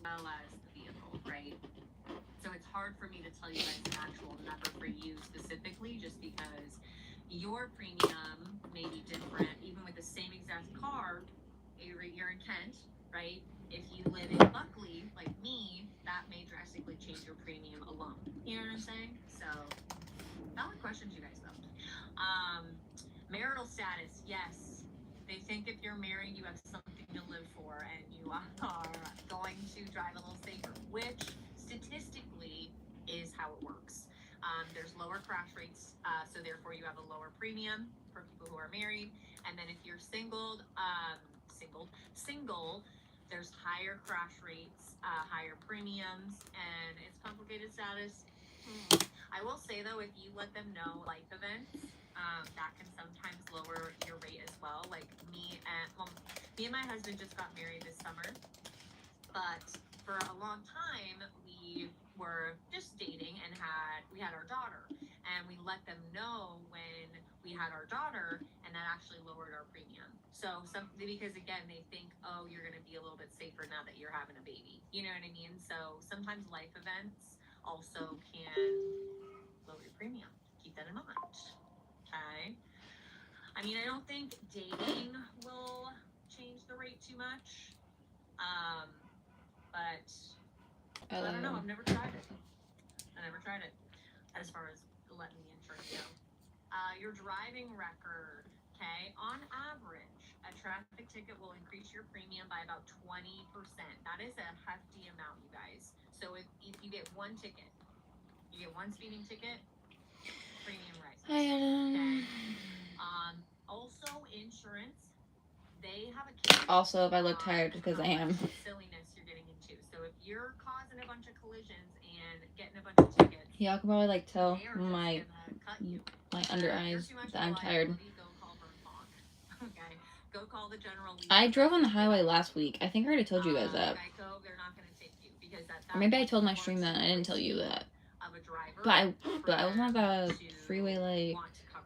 well as the vehicle, right? So it's hard for me to tell you guys an actual number for you specifically, just because your premium may be different, even with the same exact car. You're in Kent, right? If you live in Buckley, like me, that may drastically change your premium alone. You know what I'm saying? So, valid questions, you guys, though. Marital status, yes. They think if you're married, you have something to live for and you are going to drive a little safer, which statistically is how it works. There's lower crash rates, so therefore you have a lower premium for people who are married. And then if you're single, there's higher crash rates, higher premiums, and it's complicated status. I will say though, if you let them know life events, that can sometimes lower your rate as well. Like me and my husband just got married this summer, but for a long time we were just dating and we had our daughter, and we let them know when we had our daughter, and that actually lowered our premium. So because again they think, oh, you're going to be a little bit safer now that you're having a baby, you know what I mean? So sometimes life events also can lower your premium. Keep that in mind. Okay. I mean, I don't think dating will change the rate too much. But I don't know. I've never tried it. As far as letting the insurance go. Your driving record. Okay. On average, a traffic ticket will increase your premium by about 20%. That is a hefty amount, you guys. So if you get one ticket, you get one speeding ticket, premium rises. Okay. Also insurance. They have a Also, if I look tired, because I am. silliness you're getting into. So if you're causing a bunch of collisions and getting a bunch of tickets, Y'all can probably like tell my under eyes that I'm tired. Go call okay. Go call the general. I drove on the highway last week. I think I already told you guys that. Geico, they're not going to take you because or maybe I told my stream that and I didn't tell you that. But I was on the freeway like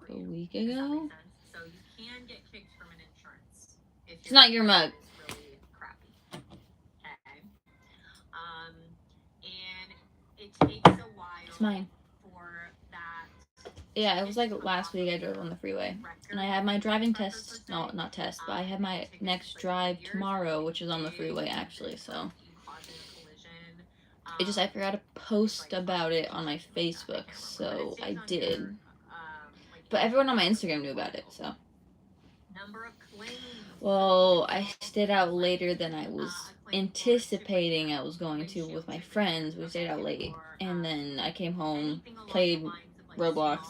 a week ago. So you can get kicked from an insurance. It's not your mug. Really crappy. Okay. And it takes a while. It's mine. For that. Yeah, it was like last week I drove on the freeway. And I had my driving test, no, not test, but I had my next drive tomorrow, which is on the freeway actually, so. It just, I forgot to post about it on my Facebook, so I did. But everyone on my Instagram knew about it, so. Well, I stayed out later than I was anticipating I was going to with my friends. We stayed out late. And then I came home, played Roblox,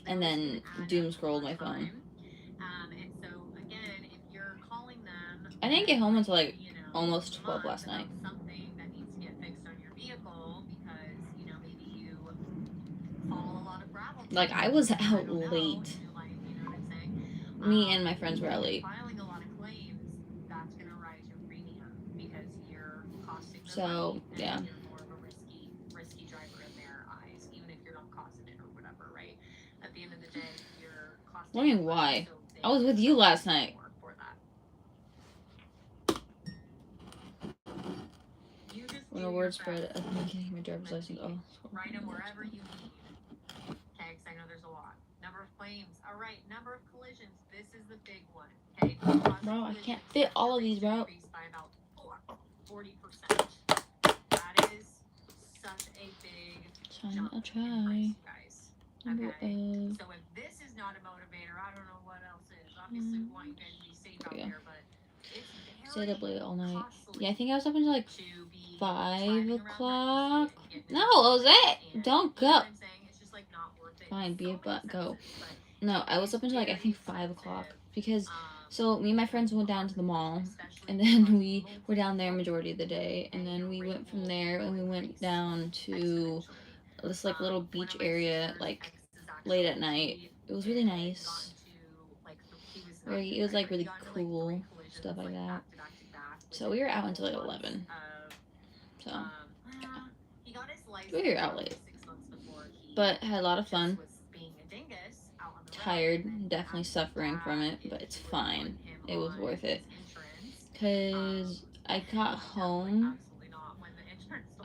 and then doom scrolled my phone. I didn't get home until like almost 12 last night. Like, I was out late. Me and my friends were out late. So, yeah. Wondering why. I was with you last night. When a word spread, I think getting my driver's license. Oh, write them wherever you need. Okay, because I know there's a lot. Number of claims. All right, number of collisions. This is the big one. Okay. Bro, I can't fit all of these, bro. By about 40%. That is such a big jump. I'll try. Guys. Okay. So if this is not a motivator, I don't know what else is. Obviously, we want you guys to be safe out there, but it's stayed up late all night. Yeah, I think I was up until like 5 o'clock. No, Jose, don't go. Fine, be a butt, go. No, I was up until like I think 5 o'clock because so me and my friends went down to the mall, and then we were down there majority of the day, and then we went from there and we went down to this like little beach area like late at night. It was really nice. It was like really cool, stuff like that. So we were out until like 11. So we were out late, but had a lot of fun. Tired, definitely suffering from it, but it's fine. It was worth it because I got home.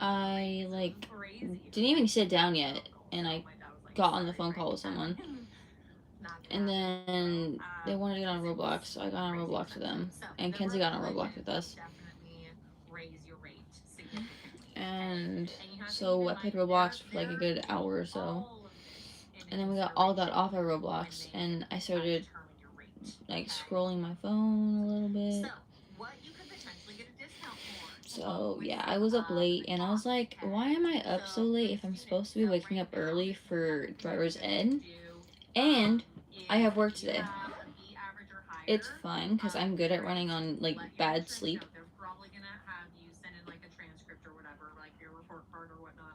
I like didn't even sit down yet, and I got on the phone call with someone, and then they wanted to get on Roblox, so I got on Roblox with them, and Kenzie got on Roblox with us. And so I played Roblox for like a good hour or so, and then we all got off of Roblox, and I started like scrolling my phone a little bit. So yeah, I was up late, and I was like, why am I up so late if I'm supposed to be waking up early for driver's ed? And I have work today. It's fine because I'm good at running on like bad sleep. They're probably gonna have you send in like a transcript or whatever, like your report card or whatnot,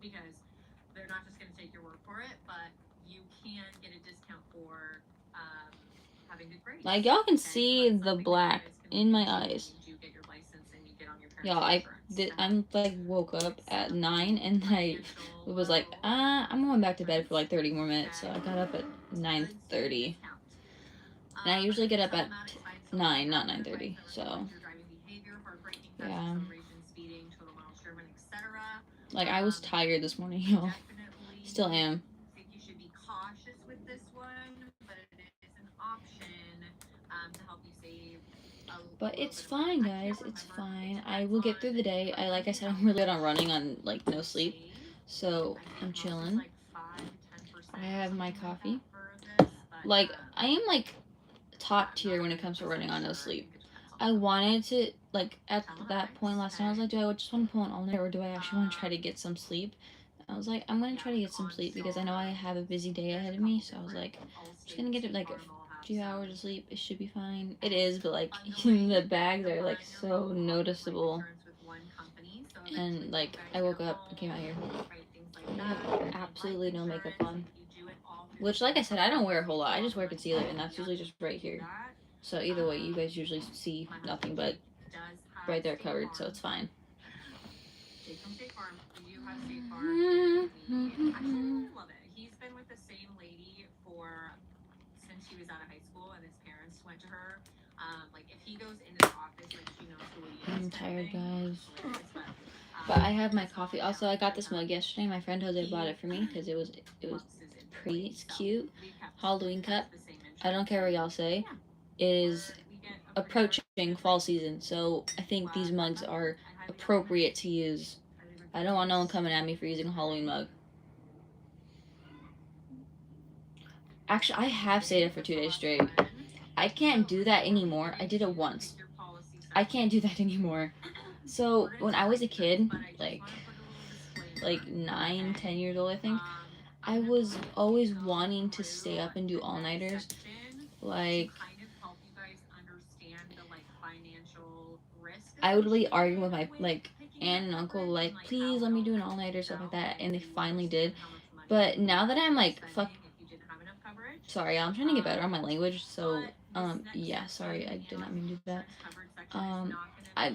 because they're not just gonna take your word for it, but you can get a discount for having good grades. Like y'all can see the black in my eyes. Y'all, I'm like woke up at 9, and I was like, I'm going back to bed for like 30 more minutes. So I got up at 9:30, and I usually get up at 9, not 9:30. So yeah, like I was tired this morning, y'all. Still am. But it's fine, guys. It's fine. I will get through the day. Like I said, I'm really good on running on like no sleep, so I'm chilling. I have my coffee. Like I am like top tier when it comes to running on no sleep. I wanted to like at that point last night. I was like, do I just want to pull an all night, or do I actually want to try to get some sleep? I was like, I'm gonna try to get some sleep because I know I have a busy day ahead of me. So I was like, I'm just gonna get it like a few hours of sleep. It should be fine. It is, but like the bags are like so noticeable. And like I woke up and came out here. I have absolutely no makeup on. Which, like I said, I don't wear a whole lot. I just wear concealer, and that's usually just right here. So either way, you guys usually see nothing but right there covered, so it's fine. Love it. He's been with the same lady since he was out of high school, and his parents went to her. Like if he goes into the office, like she knows who he is. I'm tired, guys. But I have my coffee. Also, I got this mug yesterday. My friend Jose bought it for me because it was pretty. It's cute. Halloween cup. I don't care what y'all say. It is approaching fall season, so I think these mugs are appropriate to use. I don't want no one coming at me for using a Halloween mug. Actually, I have stayed up for 2 days straight. I can't do that anymore. I did it once. I can't do that anymore. So when I was a kid, like 9, 10 years old, I think, I was always wanting to stay up and do all-nighters. Like, I would really argue with my aunt and uncle, like, please let me do an all-nighter, stuff like that, and they finally did. But now that I'm like, sorry, I'm trying to get better on my language, so yeah, sorry, I did not mean to do that.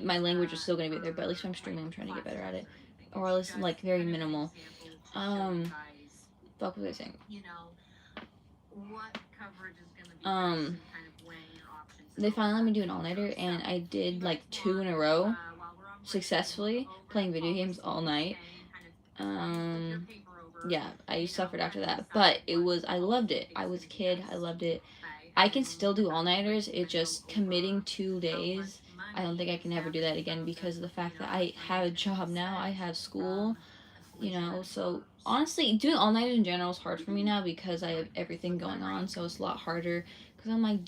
My language is still gonna be there, but at least when I'm streaming, I'm trying to get better at it, or at least like very minimal. Fuck was I saying? They finally let me do an all-nighter, and I did like 2 in a row successfully, playing video games all night. Yeah, I suffered after that, but I loved it. I was a kid, I loved it. I can still do all-nighters. It just committing 2 days, I don't think I can ever do that again because of the fact that I have a job now. I have school, so honestly, doing all-nighters in general is hard for me now because I have everything going on, so it's a lot harder. Because I'm like,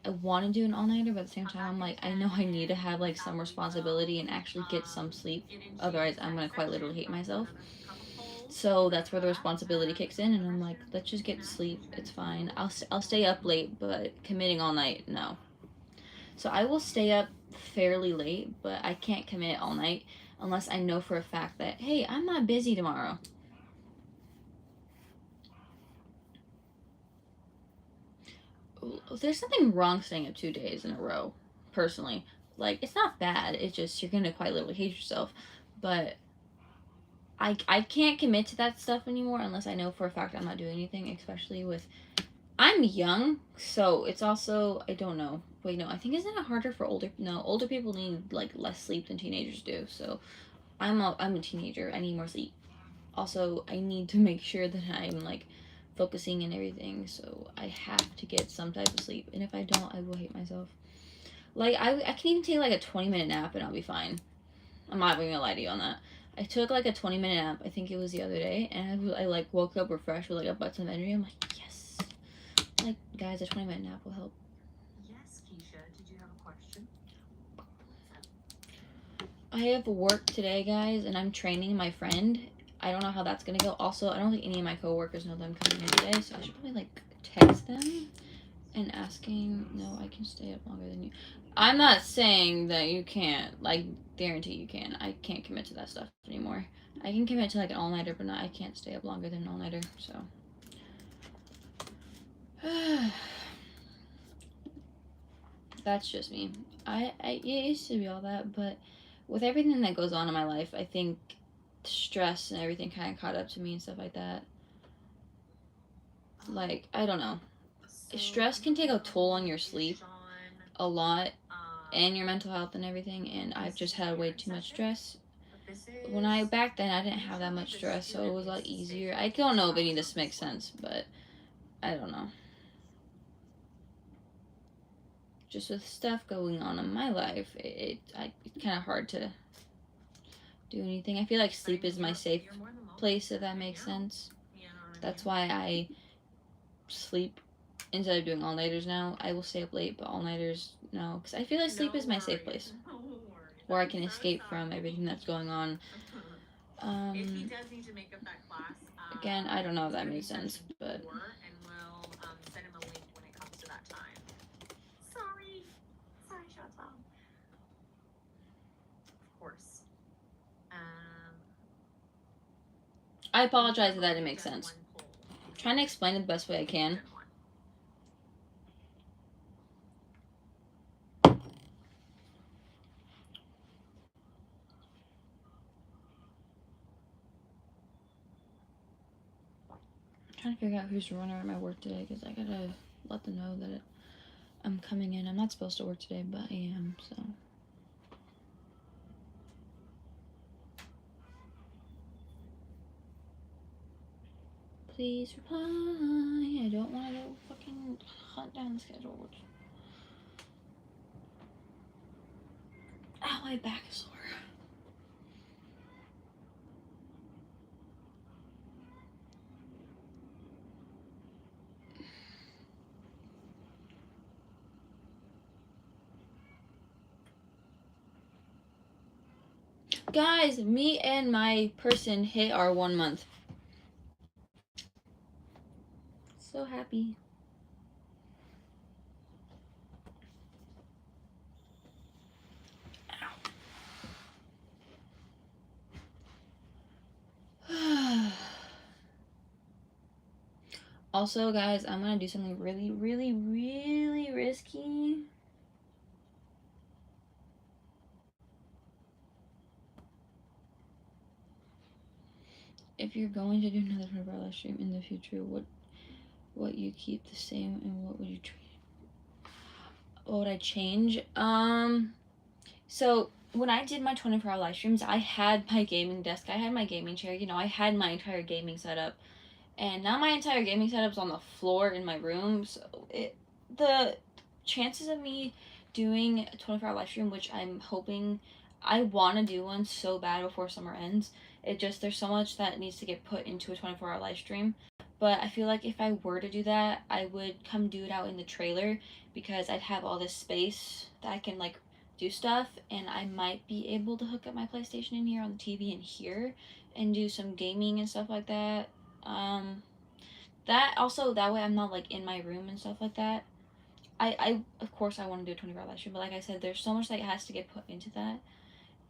I want to do an all-nighter, but at the same time, I'm like, I know I need to have like some responsibility and actually get some sleep. Otherwise, I'm gonna quite literally hate myself. So that's where the responsibility kicks in, and I'm like, let's just get to sleep. It's fine. I'll stay up late, but committing all night, no. So I will stay up fairly late, but I can't commit all night unless I know for a fact that, hey, I'm not busy tomorrow. There's something wrong staying up 2 days in a row, personally. Like, it's not bad. It's just you're gonna quite literally hate yourself. But I can't commit to that stuff anymore unless I know for a fact I'm not doing anything, especially with I'm young, so it's also, I don't know. Wait, no, I think isn't it harder for older people need like less sleep than teenagers do. So I'm a teenager. I need more sleep. Also, I need to make sure that I'm like focusing and everything. So I have to get some type of sleep. And if I don't, I will hate myself. Like I can even take like a 20-minute nap and I'll be fine. I'm not even gonna lie to you on that. I took like a 20-minute nap. I think it was the other day, and I like woke up refreshed with like a bunch of energy. I'm like, yes. Like, guys, a 20-minute nap will help. Yes, Keisha. Did you have a question? I have work today, guys, and I'm training my friend. I don't know how that's gonna go. Also, I don't think any of my coworkers know that I'm coming in today, so I should probably like text them and asking. No, I can stay up longer than you. I'm not saying that you can't. Like, guarantee you can. I can't commit to that stuff anymore. I can commit to like an all-nighter, but I can't stay up longer than an all-nighter. So. That's just me. It used to be all that, but with everything that goes on in my life, I think stress and everything kind of caught up to me and stuff like that. Like, I don't know. Stress can take a toll on your sleep a lot and your mental health and everything, and I've just had way too much stress. Back then, I didn't have that much stress, so it was a lot easier. I don't know if any of this makes sense, but I don't know. Just with stuff going on in my life, it's kind of hard to do anything. I feel like sleep is my safe place, if that makes sense. That's why I sleep instead of doing all-nighters now. I will stay up late, but all-nighters, no. Because I feel like sleep is my safe place. Where I can escape from everything that's going on. Again, I don't know if that makes sense, but... I apologize if that didn't make sense. I'm trying to explain it the best way I can. I'm trying to figure out who's running at my work today, because I gotta let them know that I'm coming in. I'm not supposed to work today, but I am, so... Please reply. I don't want to fucking hunt down the schedule. Ow, my back is sore. Guys, me and my person hit our 1 month. So happy. Also, guys, I'm gonna do something really, really, really risky. If you're going to do another 24-hour live stream in the future, what you keep the same and what would you what would I change? So when I did my 24-hour live streams, I had my gaming desk, I had my gaming chair, you know, I had my entire gaming setup. And now my entire gaming setup's on the floor in my room, so the chances of me doing a 24-hour live stream, which I'm hoping, I want to do one so bad before summer ends. There's so much that needs to get put into a 24-hour live stream. But I feel like if I were to do that, I would come do it out in the trailer, because I'd have all this space that I can, like, do stuff, and I might be able to hook up my PlayStation in here on the TV in here and do some gaming and stuff like that. That way I'm not, like, in my room and stuff like that. I of course I want to do a 24-hour live stream, but like I said, there's so much that has to get put into that.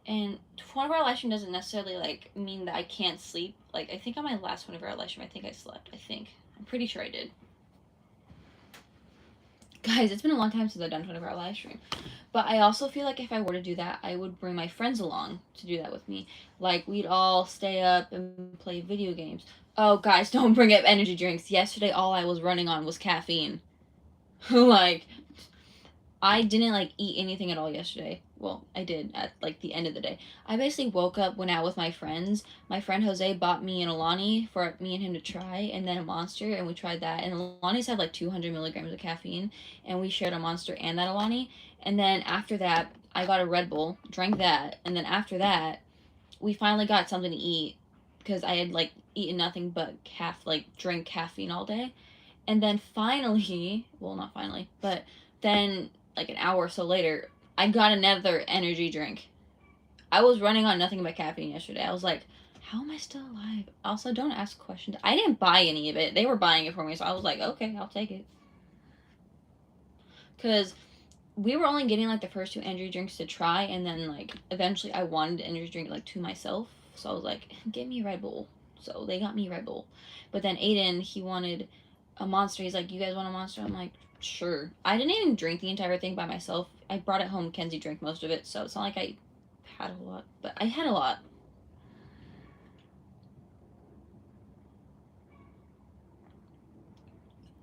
And 24-hour live stream doesn't necessarily, like, mean that I can't sleep. Like, I think on my last 24-hour live stream, I think I slept. I'm pretty sure I did. Guys, it's been a long time since I've done 24-hour live stream. But I also feel like if I were to do that, I would bring my friends along to do that with me. Like, we'd all stay up and play video games. Oh, guys, don't bring up energy drinks. Yesterday, all I was running on was caffeine. Like, I didn't, like, eat anything at all yesterday. Well, I did at, like, the end of the day. I basically woke up, went out with my friends. My friend Jose bought me an Alani for me and him to try, and then a Monster, and we tried that. And Alani's had, like, 200 milligrams of caffeine, and we shared a Monster and that Alani. And then after that, I got a Red Bull, drank that, and then after that, we finally got something to eat, because I had, like, eaten nothing but drank caffeine all day. And then finally, well, not finally, but then like an hour or so later, I got another energy drink. I was running on nothing but caffeine yesterday. I was like, how am I still alive? Also, don't ask questions. I didn't buy any of it. They were buying it for me, so I was like, okay, I'll take it. Because we were only getting like the first 2 energy drinks to try, and then like eventually I wanted an energy drink like to myself. So I was like, get me Red Bull. So they got me Red Bull. But then Aiden, he wanted a Monster. He's like, you guys want a Monster? I'm like, sure. I didn't even drink the entire thing by myself. I brought it home. Kenzie drank most of it, so it's not like I had a lot, but I had a lot.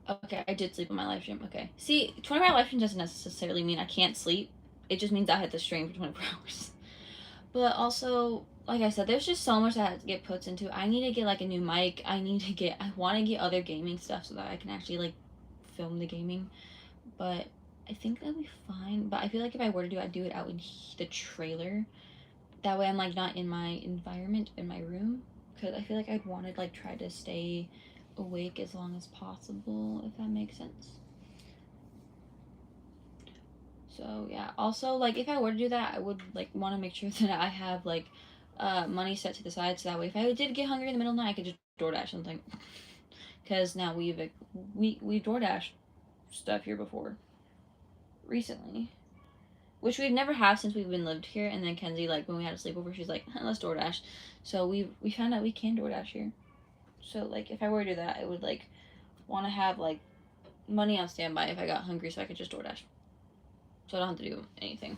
Okay, I did sleep on my live stream. Okay. See, 24-hour live stream doesn't necessarily mean I can't sleep. It just means I had to stream for 24 hours. But also, like I said, there's just so much that has to get put into. I need to get like a new mic. I want to get other gaming stuff so that I can actually like film the gaming. But I think that'll be fine. But I feel like if I were to do it, I'd do it out in the trailer. That way I'm like not in my environment in my room. Because I feel like I'd want to like try to stay awake as long as possible, if that makes sense. So yeah, also like if I were to do that, I would like want to make sure that I have like money set to the side, so that way if I did get hungry in the middle of the night, I could just DoorDash something. Because now we DoorDash stuff here before, recently, which we've never have since we've been lived here. And then Kenzie, like when we had a sleepover, she's like, let's DoorDash. So we found out we can DoorDash here. So like if I were to do that, I would like want to have like money on standby if I got hungry, so I could just DoorDash. So I don't have to do anything.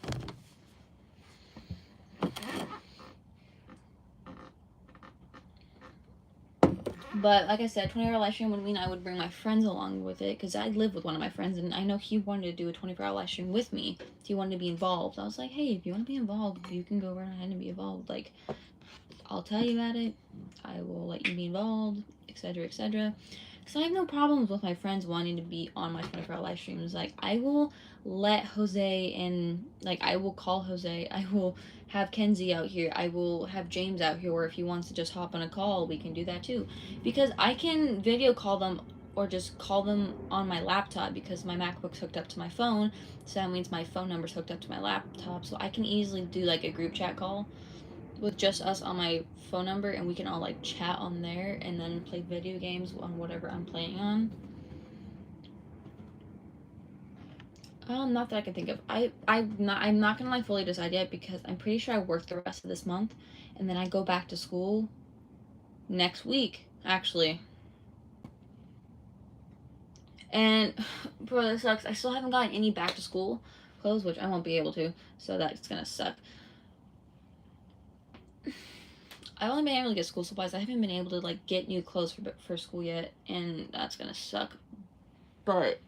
But like I said, 24-hour live stream would mean I would bring my friends along with it, because I live with one of my friends, and I know he wanted to do a 24-hour live stream with me. He wanted to be involved. I was like, hey, if you want to be involved, you can go right ahead and be involved. Like, I'll tell you about it. I will let you be involved, etc., etc. Because I have no problems with my friends wanting to be on my 24-hour live streams. Like, I will let Jose and, like, I will call Jose. I will have Kenzie out here. I will have James out here, or if he wants to just hop on a call, we can do that too. Because I can video call them or just call them on my laptop, because my MacBook's hooked up to my phone. So that means my phone number's hooked up to my laptop. So I can easily do, like, a group chat call with just us on my phone number, and we can all like chat on there and then play video games on whatever I'm playing on. Not that I can think of. I'm not gonna like fully decide yet, because I'm pretty sure I work the rest of this month, and then I go back to school next week, actually. And bro, this sucks. I still haven't gotten any back to school clothes, which I won't be able to, so that's gonna suck. I've only been able to get school supplies. I haven't been able to like get new clothes for school yet, and that's gonna suck. But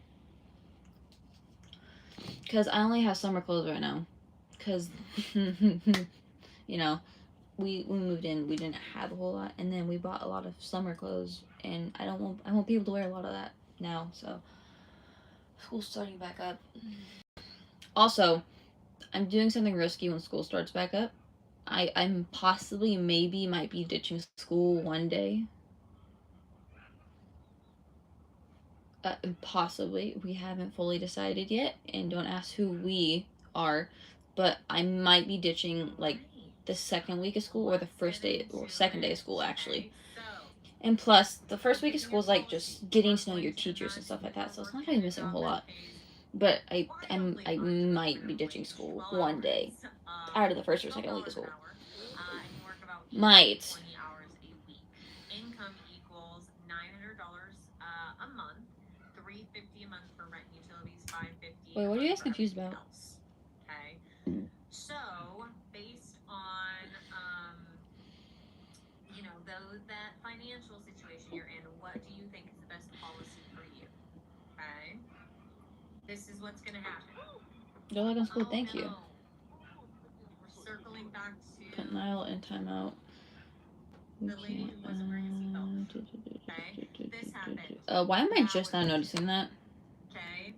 because I only have summer clothes right now, because you know, we moved in, we didn't have a whole lot, and then we bought a lot of summer clothes, and I won't be able to wear a lot of that now. So school's starting back up. Also, I'm doing something risky when school starts back up. I'm possibly maybe might be ditching school one day. Possibly. We haven't fully decided yet, and don't ask who we are, but I might be ditching like the second week of school, or the first day or second day of school, actually. And plus, the first week of school is like just getting to know your teachers and stuff like that, so it's not gonna be missing a whole lot. But I might be ditching school one day out of the first or second week of school. Might. Income equals $900 a month, $350 a month for rent and utilities, $550. Wait, what are you guys confused about? Else. Okay. So, based on, you know, that financial situation you're in, what do you think is the best policy for you? Okay. This is what's going to happen. You're like on school, thank you. We're circling back to Put Niall in timeout. the lady who wasn't wearing a seatbelt. Okay. This happened. Why am I just now noticing that? Okay.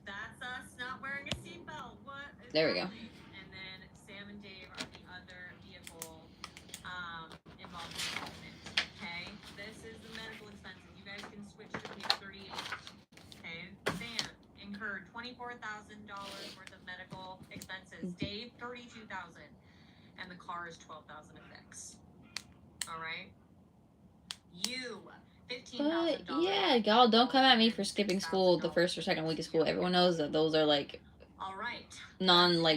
That's us not wearing a seatbelt. What? There we go. And then Sam and Dave are the other vehicle involved in the accident. Okay. This is the medical expenses. You guys can switch to page 38. Okay. Sam incurred $24,000 worth of medical expenses. Dave, $32,000, and the car is $12,000 to fix. All right. You. $15,000. But yeah, y'all don't come at me for skipping school the first or second week of school. Everyone knows that those are like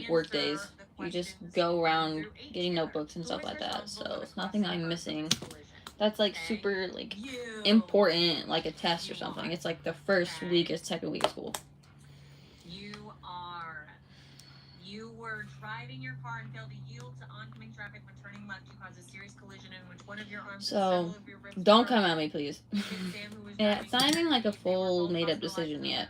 work days. You just go around getting notebooks and stuff like that. So it's nothing I'm missing. That's like super like important, like a test or something. It's like the first week or second week of school. You were driving your car and failed to yield to oncoming traffic when turning left. You caused a serious collision in which one of your arms and several of your ribs. Don't come at me, please. Yeah, it's not even like a full made-up decision yet.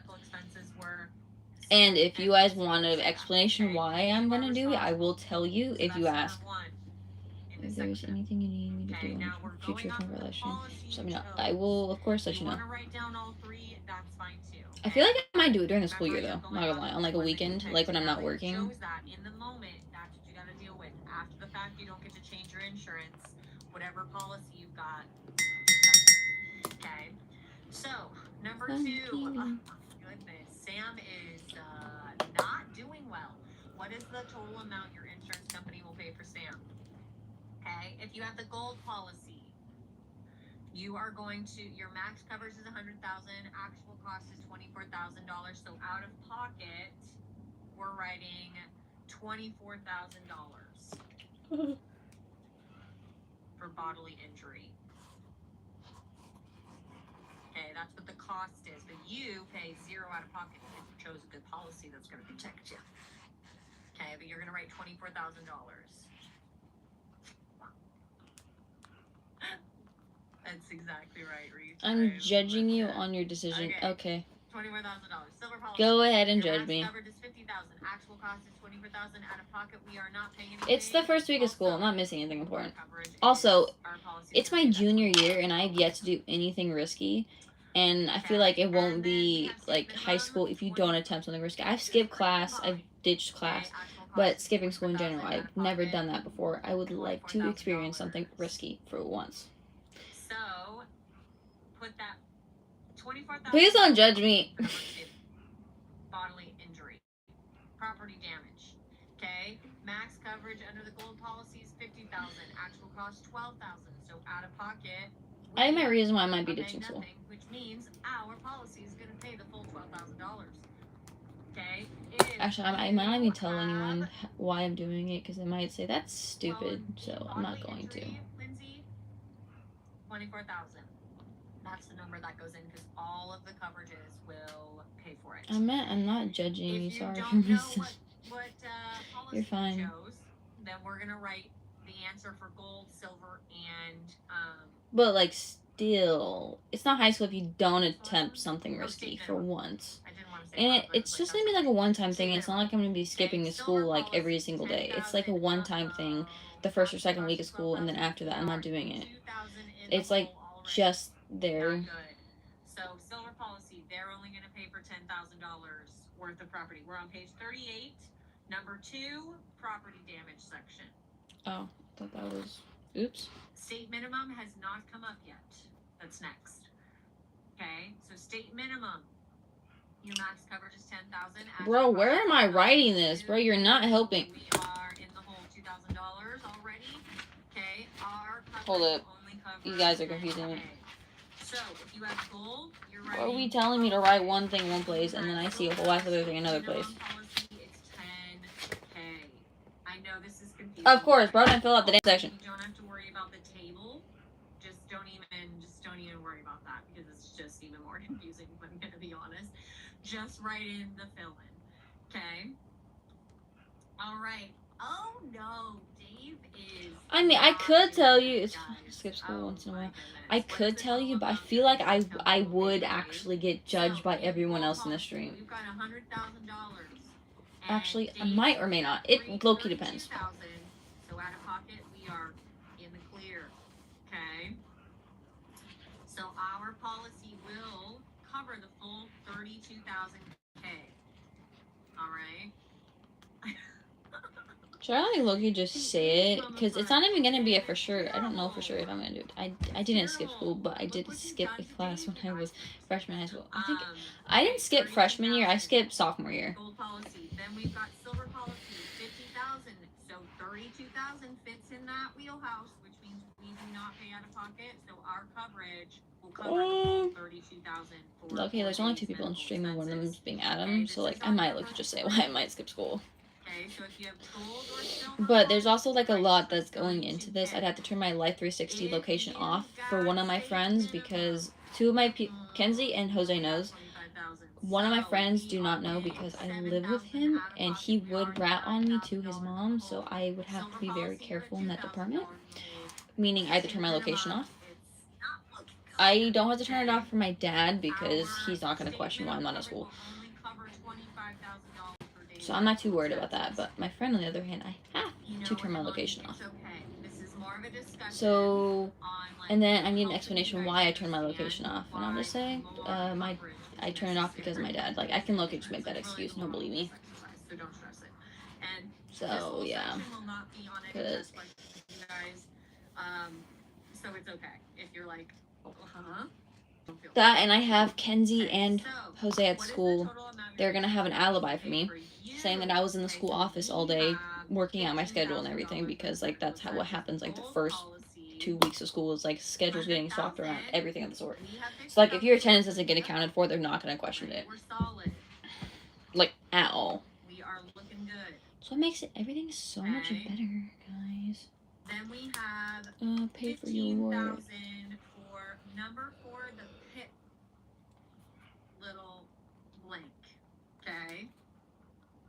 And if you guys want an explanation why I'm gonna do it, I will tell you if you ask. If there's anything you need me to do in the future conversation, just let me know. I will, of course, let you know. I feel like I might do it during the school year, though. I'm not gonna lie. On like a weekend, like when I'm not working. In the moment, that's what you gotta deal with. After the fact, you don't get to change your insurance. Whatever policy you've got. Okay. So, number 2. Oh, goodness. Sam is not doing well. What is the total amount your insurance company will pay for Sam? Okay. If you have the gold policy, you are going to, your max coverage is $100,000, actual cost is $24,000. So out of pocket, we're writing $24,000 for bodily injury. Okay, that's what the cost is. But you pay $0 out of pocket if you chose a good policy that's going to protect you. Okay, but you're going to write $24,000. That's exactly right, Reese. I'm judging you on your decision. Okay. $24,000. Silver policy. Go ahead and judge me. Coverage is $50,000. Actual cost is $24,000. Out of pocket, we are not paying anything. It's the first week of school. I'm not missing anything important. Also, it's my junior year, and I have yet to do anything risky. And I feel like it won't be like high school if you don't attempt something risky. I've skipped class. I've ditched class. But skipping school in general, I've never done that before. I would like to experience something risky for once. So, put that $24,000. Please don't judge me. Bodily injury, property damage. Okay, max coverage under the gold policy is $50,000. Actual cost $12,000. So out of pocket. I have my reason why I might be ditching school. Which means our policy is going to pay the full $12,000. Okay. Actually, I might not even tell anyone why I'm doing it because they might say that's stupid. So I'm not going to. Lindsay, $24,000. That's the number that goes in because all of the coverages will pay for it. I'm not judging you. Sorry. If you don't know what policy You're fine. you chose, then we're gonna write the answer for gold, silver, and But like still, it's not high school if you don't attempt something risky for once. I didn't want to say And it's just gonna be like a one-time thing. It's not like I'm gonna be skipping the school like every single day. It's like a one-time thing, the first or second week of school, and then after that, I'm not doing it. It's like just there. Not good. So silver policy, they're only going to pay for $10,000 worth of property. We're on page 38, number 2, property damage section. Oh, I thought that was. Oops. State minimum has not come up yet. That's next. Okay, so state minimum. Your max coverage is $10,000. Bro, where am I writing this? Bro, you're not helping. We are in the whole $2,000 already. Okay, our Hold up. only covers. You guys are confusing me. So, if you have gold, you're Why are we telling me to write one thing in one place and then I see a whole lot of other thing in another place? It's 10K. I know this is confusing. Of course, bro, I didn't fill out the damn section. You don't have to worry about the table. just don't even worry about that because it's just even more confusing. If I'm gonna be honest, just write in the fill-in. Okay. All right. Oh no, Dave is. I mean, I could tell you. It's fun to skip school once in a while. I could tell you, but I feel like I would actually get judged by everyone else in the stream. We've got $100,000. Actually, I might or may not. It low-key depends. So out of pocket, we are in the clear. Okay. So our policy will cover the full 32,000K. All right. Should I like low-key just say it? Because it's not even gonna be a for sure. I don't know for sure if I'm gonna do it. I didn't skip school, but I did skip a class when I was freshman in high school. I think I didn't skip freshman year. I skipped sophomore year. Gold policy. Then we've got silver policy, 50,000. So 32,000 fits in that wheelhouse, which means we do not pay out of pocket. So our coverage will cover 32,000. Okay, there's only 2 people in stream, and one of them is being Adam. So like, I might look just say why I might skip school. Okay, so if you have gold or silver, but there's also like a lot that's going into this. I'd have to turn my Life 360 location off for one of my friends because 2 of my Kenzie and Jose knows. One of my friends do not know because I live with him and he would rat on me to his mom, so I would have to be very careful in that department. Meaning I have to turn my location off. I don't have to turn it off for my dad because he's not going to question why I'm not at school. So I'm not too worried about that, but my friend on the other hand, I have to turn my location off. So, and then I need an explanation why I turn my location off. And I'll just say, I turn it off because of my dad. Like, I can look and just make that excuse, and he'll believe me. So, yeah. Because so it's okay if you're like, huh? That, and I have Kenzie and Jose at school. They're going to have an alibi for me, saying that I was in the school office all day working out my schedule and everything, because like that's what happens like the first 2 weeks of school is like schedules getting swapped around, everything of the sort. So like if your attendance doesn't get accounted for, they're not going to question it, like at all. So it makes it everything so much better, guys. Then we have pay for your work. for number 4, the pit little blank. Okay.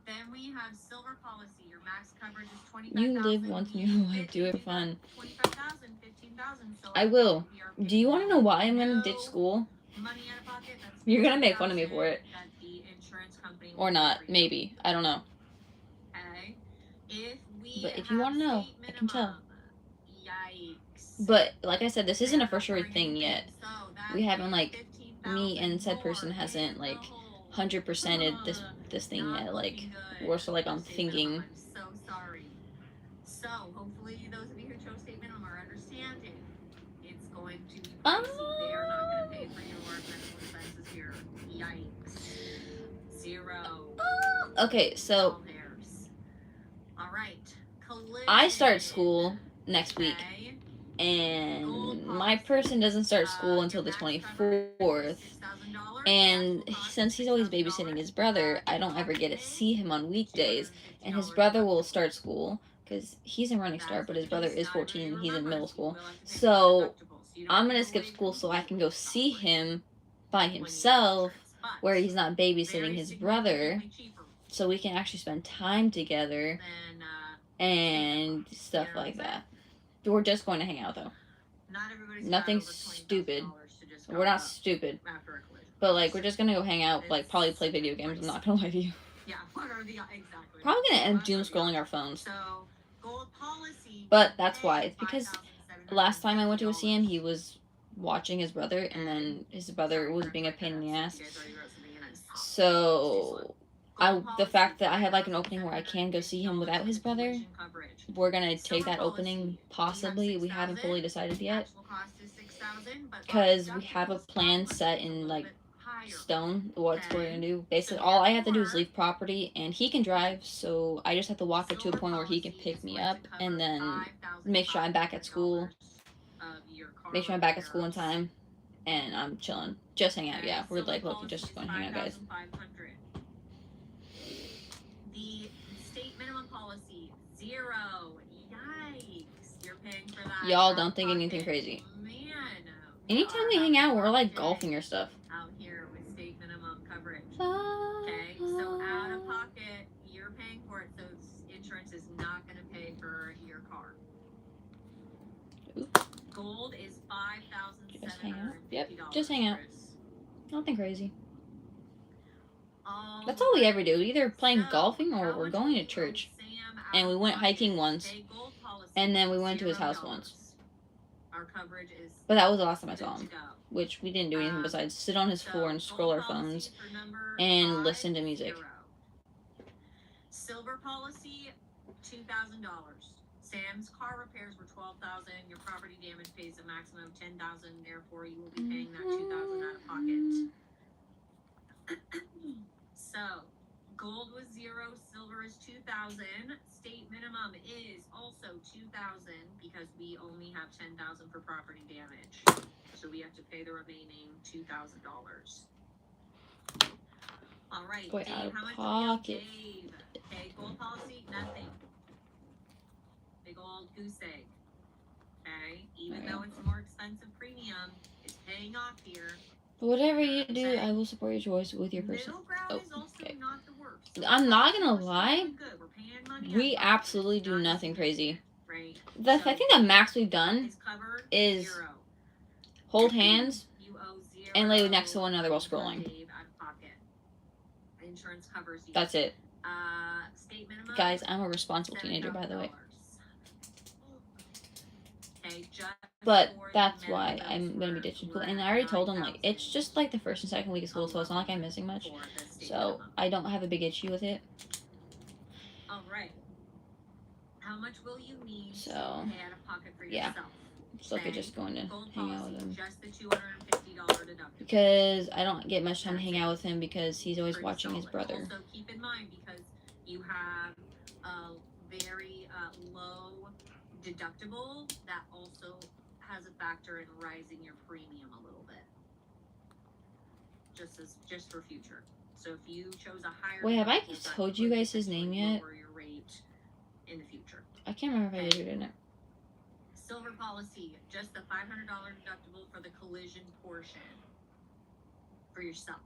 Then we have silver policy. Your max coverage is 25,000. You live once in your life. Do it for fun. 25,000, 15,000. So I will. Do you want to know why I'm gonna ditch school? Money out of pocket. You're gonna make fun of me for it. That the insurance company or not? Maybe. I don't know. Okay. But if you want to know, I can tell. Yikes. But like I said, this isn't a for sure thing yet. We haven't like me and said person hasn't like 100%ed this thing yet. Like we're still like on thinking. I'm so sorry. So hopefully those of you who chose state minimum are understanding. It's going to be pricey. They are not going to pay for your medical expenses here. Yikes. 0. Okay, so all right. I start school next week, and my person doesn't start school until the 24th. And since he's always babysitting his brother, I don't ever get to see him on weekdays. And his brother will start school because he's in Running Start, but his brother is 14 and he's in middle school. So I'm going to skip school so I can go see him by himself where he's not babysitting his brother. So we can actually spend time together and stuff like that. We're just going to hang out though. Nothing stupid. We're not stupid. But like we're just gonna go hang out, like probably play video games. I'm not gonna lie to you. Yeah, exactly. Probably gonna end up doom scrolling our phones. But that's why. It's because last time I went to go see him, he was watching his brother, and then his brother was being a pain in the ass. So the fact that I have like an opening where I can go see him without his brother, we're gonna take that opening possibly. We haven't fully decided yet because we have a plan set in like stone what we're gonna do. Basically all I have to do is leave property, and he can drive, so I just have to walk up to a point where he can pick me up and then make sure I'm back at school in time, and I'm chilling, just hang out. Yeah, we're like look, just going to hang out, guys. The state minimum policy 0. Yikes, you're paying for that. Y'all don't think anything crazy. Man, Anytime we hang out, we're like golfing or stuff. Out here with state minimum coverage. Okay, so out of pocket, you're paying for it, so insurance is not going to pay for your car. Oops. Gold is $5,750. Just hang out. Yep, just hang out. Nothing crazy. That's all we ever do. Either playing golfing or we're going to church. And we went hiking once. And then we went to his house once. Our coverage is but that was the last time I saw him. Which we didn't do anything besides sit on his floor and scroll our phones and listen to music. Silver policy, $2,000. Sam's car repairs were $12,000. Your property damage pays a maximum of $10,000. Therefore, you will be paying that $2,000 out of pocket. So, gold was $0, silver is $2,000. State minimum is also $2,000 because we only have $10,000 for property damage. So we have to pay the remaining $2,000. All right, Wait, Dave, out of how much pocket. Dave? Okay, gold policy, nothing. Big old goose egg. Okay, even though it's a more expensive premium, it's paying off here. Whatever you do, I will support your choice with your person. Middle ground is also not the worst. I'm not gonna lie. We absolutely do nothing crazy. Right. I think the max we've done is hold hands and lay next to one another while scrolling. Insurance covers you. That's it. State minimum. Guys, I'm a responsible teenager, by the way. Okay, but that's why I'm gonna be ditching school. And I already told him, like, it's just like the first and second week of school, so it's not like I'm missing much. So I don't have a big issue with it. All right. How much will you need so, to pay out of pocket for yourself? So I could just go in to hang out with him. Just the $250 deductible. Because I don't get much time to hang out with him because he's always watching his brother. Also, keep in mind, because you have a very low deductible, that also has a factor in rising your premium a little bit. Just for future. So if you chose a higher wait, have I told you guys his name yet? Lower your rate in the future. I can't remember if I did or didn't. Silver policy, just the $500 deductible for the collision portion for yourself.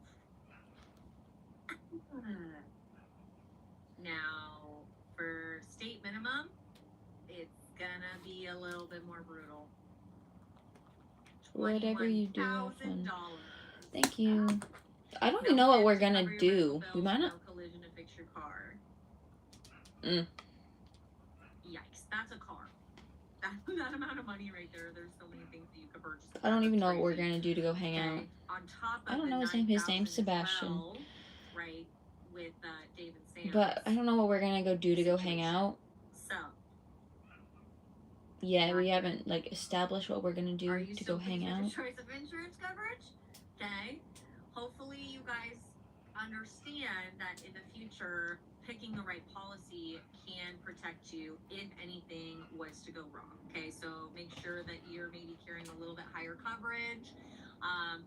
Now, for state minimum, it's gonna be a little bit more brutal. Whatever you do, have fun. Thank you. I don't even know what we're gonna do. We might not. Collision to fix your car. Yikes, that's a car. That amount of money right there. There's so many things that you could purchase. I don't even know what we're gonna do to go hang out. On top of I don't know his name. His name's Sebastian. Right, with Dave and Sam. But I don't know what we're gonna go do to go hang out. So. Yeah, we haven't like established what we're gonna do to go hang out. Choice of insurance coverage. Okay. Hopefully you guys understand that in the future, picking the right policy can protect you if anything was to go wrong. Okay, so make sure that you're maybe carrying a little bit higher coverage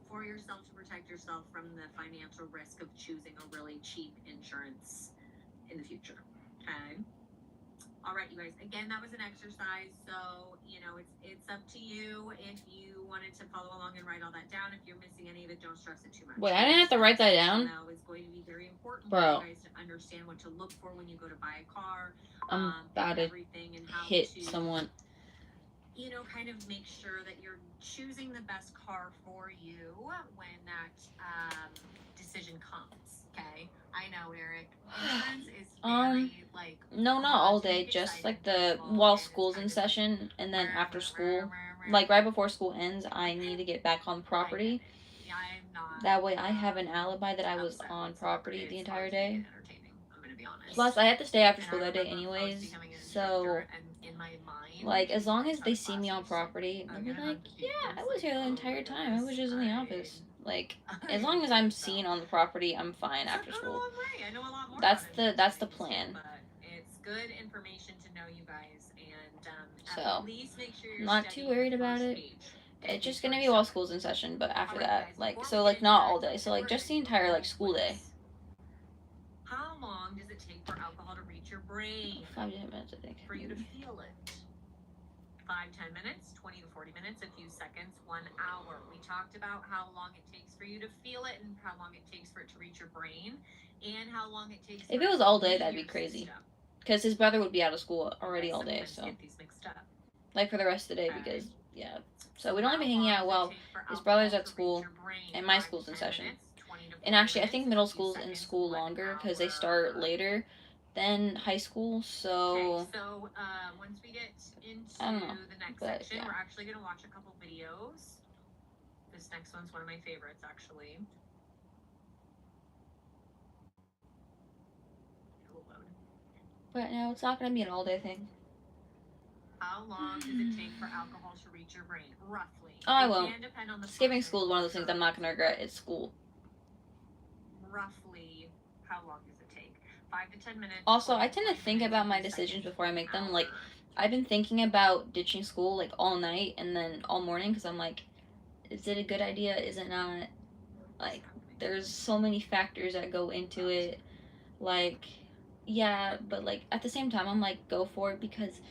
for yourself to protect yourself from the financial risk of choosing a really cheap insurance in the future. Okay. All right, you guys. Again, that was an exercise, so it's up to you if you wanted to follow along and write all that down. If you're missing any of it, don't stress it too much. Wait, I didn't have to write that down. It's going to be very important Bro. for you guys to understand what to look for when you go to buy a car. I'm about to hit someone. Kind of make sure that you're choosing the best car for you when that decision comes. Okay, I know, Eric. Insurance is very no, not all day. Just like while school's in session, and then after school, like right before school ends, I need to get back on property. Yeah, I'm not. That way, I have an alibi that I was on property the entire day. I'm gonna be honest. Plus, I had to stay after school that day anyways. So, like, as long as they see me on property, they'll be like, "Yeah, I was here the entire time. I was just in the office." Like, as long as I'm seen on the property, I'm fine after school. I know a lot more. That's the plan. But it's good information to know, you guys, and so at least make sure you're not too worried about it. It's just gonna be while school's in session, but after that, like, so like not all day. So like just the entire like school day. How long does it take for alcohol to reach your brain? 5 to 10 minutes, I think. For you to feel it. 5-10 minutes, 20 to 40 minutes, a few seconds, 1 hour. We talked about how long it takes for you to feel it and how long it takes for it to reach your brain and how long it takes. If it was all day, that'd be crazy. Because his brother would be out of school already all day, so. Like for the rest of the day, because, yeah. So we'd only be hanging out while his brother's at school and my school's in session. And actually, I think middle school's in school longer because they start later than high school, so. Okay, so once we get into I don't know, the next but, section, yeah. we're actually going to watch a couple videos. This next one's one of my favorites, actually. But no, it's not going to be an all-day thing. How long does it take for alcohol to reach your brain, roughly? Oh, I won't. Skipping school is one of those things I'm not going to regret. It's school. Roughly, how long does it take? 5 to 10 minutes. Also, I tend to think about my decisions before I make them. Like, I've been thinking about ditching school, like, all night and then all morning because I'm like, is it a good idea? Is it not? Like, there's so many factors that go into it. Like, yeah, but, like, at the same time, I'm like, go for it because,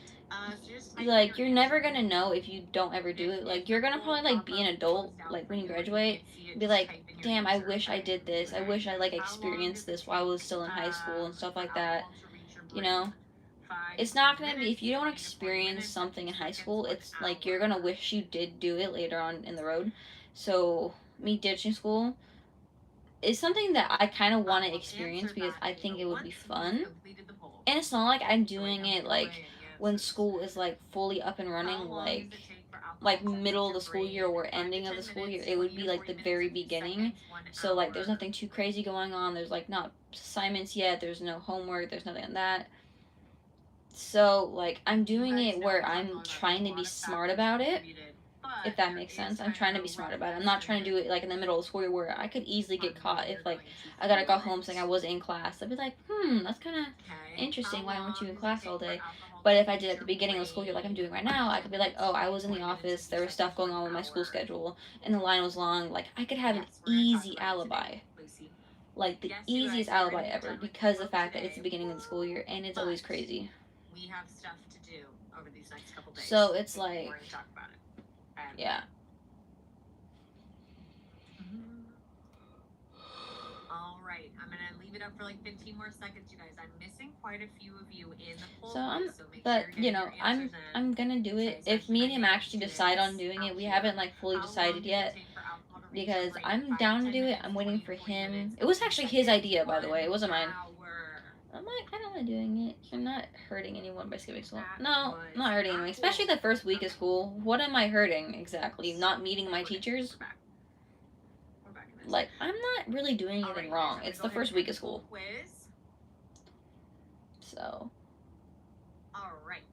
like, you're never gonna know if you don't ever do it. Like, you're gonna probably, like, be an adult, like, when you graduate, be like, damn, I wish I did this. I wish I, like, experienced this while I was still in high school and stuff like that, you know? It's not gonna be, if you don't experience something in high school, it's, like, you're gonna wish you did do it later on in the road. So, me ditching school is something that I kind of want to experience because I think it would be fun. And it's not like I'm doing it, like, when school is, like, fully up and running, like middle of the school year or ending of the school year. It would be, like, the very beginning. So, like, there's nothing too crazy going on. There's, like, not assignments yet. There's no homework. There's nothing like that. So, like, I'm doing it where I'm trying to be smart about it. If that makes sense. I'm trying to be smart about it. I'm not trying to do it, like, in the middle of the school year where I could easily get caught if, like, I gotta go home saying I wasn't in class. I'd be like, that's kind of interesting. Why weren't you in class all day? But if I did at the beginning of the school year, like I'm doing right now, I could be like, oh, I was in the office. There was stuff going on with my school schedule, and the line was long. Like, I could have an easy alibi. Like, the easiest alibi ever because of the fact that it's the beginning of the school year, and it's always crazy. We have stuff to do over these next couple days. So it's like, we're gonna talk about it. Yeah. All right, I'm gonna leave it up for like 15 more seconds, you guys. I'm missing quite a few of you in the poll. So but you know, I'm gonna do it. If me and him actually decide on doing it, we haven't like fully decided yet because I'm down to do it. I'm waiting for him. It was actually his idea, by the way. It wasn't mine. I'm like, I don't mind doing it. You're not hurting anyone by skipping school. No, I'm not hurting anyone. Especially the first week of school. What am I hurting exactly? Not meeting my teachers? Like, I'm not really doing anything wrong. It's the first week of school. So.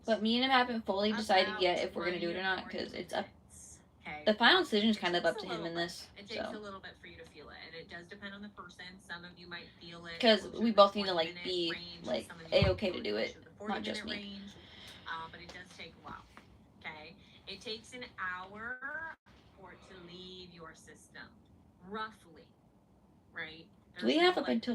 But me and him haven't fully decided yet if we're gonna do it or not, because it's up. The final decision is kind of up to him in this. It takes a little bit for you to feel it, and it does depend on the person. Some of you might feel it because we both need to like be like a-okay to do it, not just me. But it does take a while. Okay, it takes an hour for it to leave your system, roughly, right? Do we have up until